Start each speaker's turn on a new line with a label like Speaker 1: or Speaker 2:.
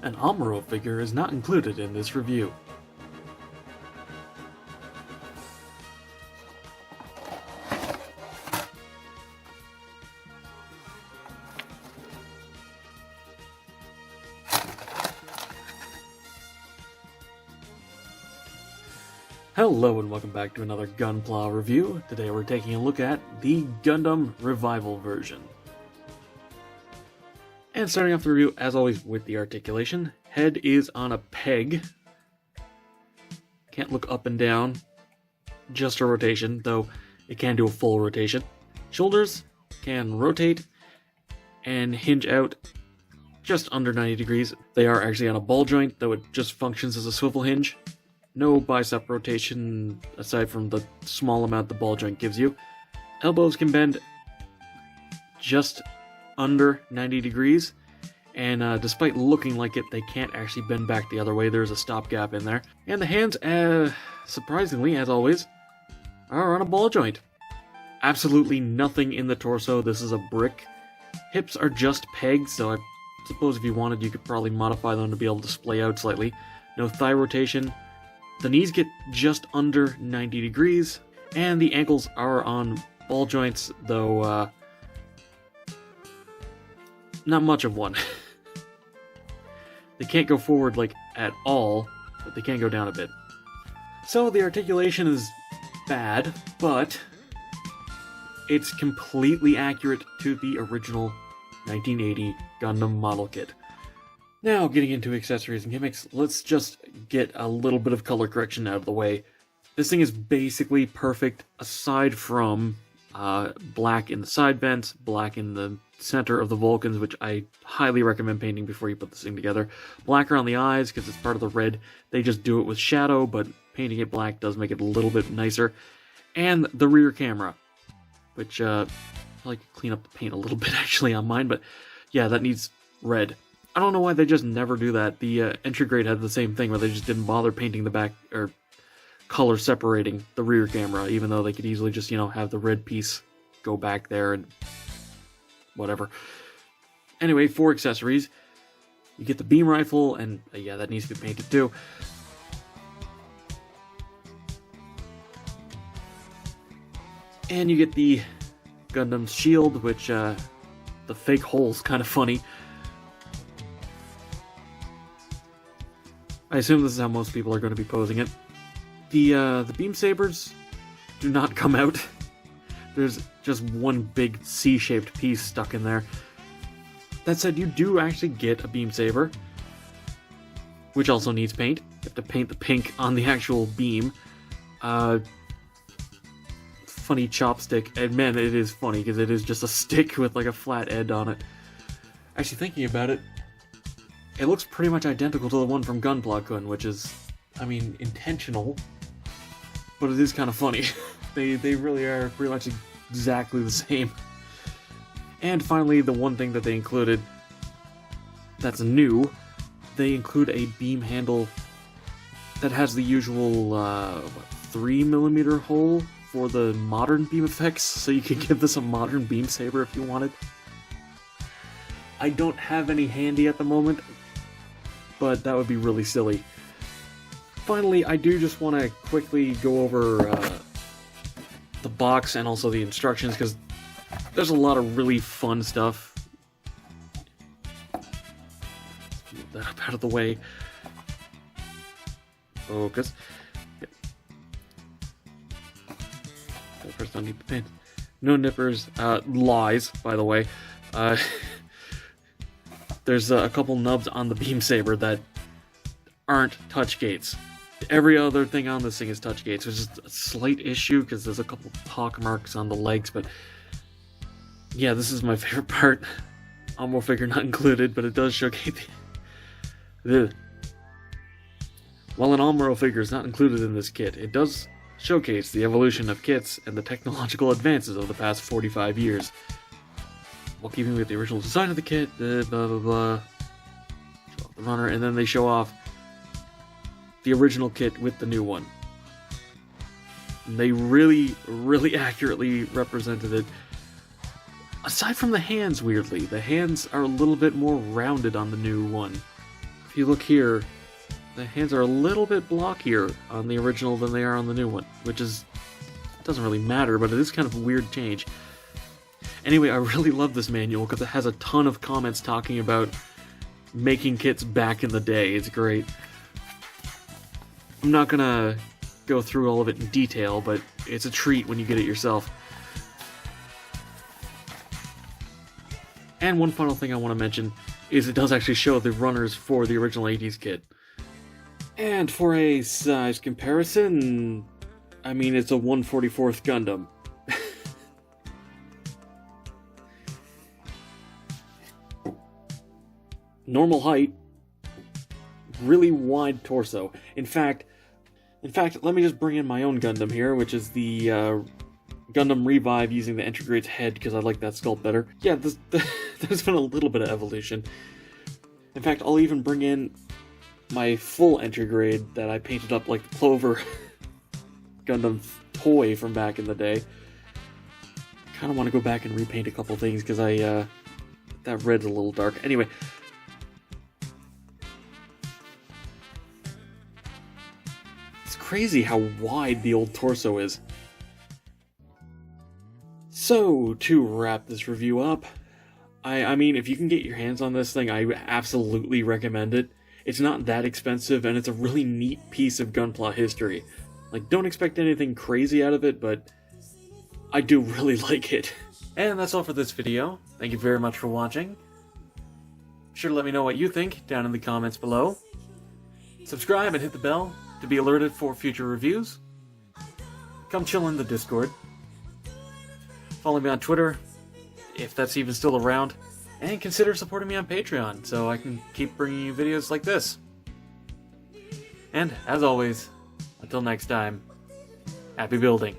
Speaker 1: An Amuro figure is not included in this review. Hello and welcome back to another Gunpla review. Today we're taking a look at the Gundam Revival version. And starting off the review, as always, with the articulation. Head is on a peg. Can't look up and down. Just a rotation, though it can do a full rotation. Shoulders can rotate and hinge out just under 90 degrees. They are actually on a ball joint, though it just functions as a swivel hinge. No bicep rotation aside from the small amount the ball joint gives you. Elbows can bend just under 90 degrees, and despite looking like it, they can't actually bend back the other way. There's a stopgap in there. And the hands, surprisingly, as always, are on a ball joint. Absolutely nothing in the torso. This is a brick. Hips are just pegs, so I suppose if you wanted, you could probably modify them to be able to splay out slightly. No thigh rotation. The knees get just under 90 degrees, and the ankles are on ball joints, though not much of one. They can't go forward like at all, but they can go down a bit. So the articulation is bad, but it's completely accurate to the original 1980 Gundam Model Kit. Now, getting into accessories and gimmicks, let's just get a little bit of color correction out of the way. This thing is basically perfect, aside from black in the side vents, black in the center of the Vulcans, which I highly recommend painting before you put this thing together. Black around the eyes, because it's part of the red. They just do it with shadow, but painting it black does make it a little bit nicer. And the rear camera, which I like to clean up the paint a little bit actually on mine, but yeah, that needs red. I don't know why they just never do that. The entry grade had the same thing, where they just didn't bother painting the back, or color separating the rear camera, even though they could easily just, have the red piece go back there and whatever. Anyway, for accessories, you get the beam rifle, and yeah, that needs to be painted too. And you get the Gundam's shield, which the fake hole's kind of funny. I assume this is how most people are going to be posing it. The beam sabers do not come out. There's just one big C-shaped piece stuck in there. That said, you do actually get a beam saber, which also needs paint. You have to paint the pink on the actual beam. Funny chopstick, and man, it is funny because it is just a stick with like a flat end on it. Actually, thinking about it, it looks pretty much identical to the one from Gunpla-kun, which is, intentional, but it is kind of funny. They really are pretty much exactly the same. And finally, the one thing that they included that's new, they include a beam handle that has the usual 3mm hole for the modern beam effects, so you could give this a modern beam saber if you wanted. I don't have any handy at the moment, but that would be really silly. Finally, I do just want to quickly go over the box and also the instructions, because there's a lot of really fun stuff. Move that up out of the way. Focus. Yep. First, don't need the pin. No nippers. Lies, by the way. There's a couple nubs on the beam saber that aren't touch gates. Every other thing on this thing is touch gates, which is a slight issue because there's a couple pock marks on the legs, but yeah, this is my favorite part. Amuro figure not included, but it does showcase the... While an Amuro figure is not included in this kit, it does showcase the evolution of kits and the technological advances of the past 45 years. While keeping with the original design of the kit, blah blah blah. Show off the runner, and then they show off the original kit with the new one. And they really, really accurately represented it. Aside from the hands, weirdly. The hands are a little bit more rounded on the new one. if you look here, the hands are a little bit blockier on the original than they are on the new one, which doesn't really matter, but it is kind of a weird change. Anyway, I really love this manual because it has a ton of comments talking about making kits back in the day. It's great. I'm not gonna go through all of it in detail, but it's a treat when you get it yourself. And one final thing I want to mention is it does actually show the runners for the original 80s kit. And for a size comparison, I mean, it's a 1/44th Gundam. Normal height, really wide torso. In fact, let me just bring in my own Gundam here, which is the Gundam Revive using the Integrate's head, because I like that sculpt better. Yeah, there's been a little bit of evolution. In fact, I'll even bring in my full Integrate that I painted up like the Clover Gundam toy from back in the day. Kind of want to go back and repaint a couple things, because that red's a little dark. Anyway. It's crazy how wide the old torso is. So, to wrap this review up, I mean, if you can get your hands on this thing, I absolutely recommend it. It's not that expensive, and it's a really neat piece of Gunpla history. Like, don't expect anything crazy out of it, but I do really like it. And that's all for this video. Thank you very much for watching. Be sure to let me know what you think down in the comments below. Subscribe and hit the bell to be alerted for future reviews. Come chill in the Discord. Follow me on Twitter, if that's even still around. And consider supporting me on Patreon, so I can keep bringing you videos like this. And, as always, until next time, happy building.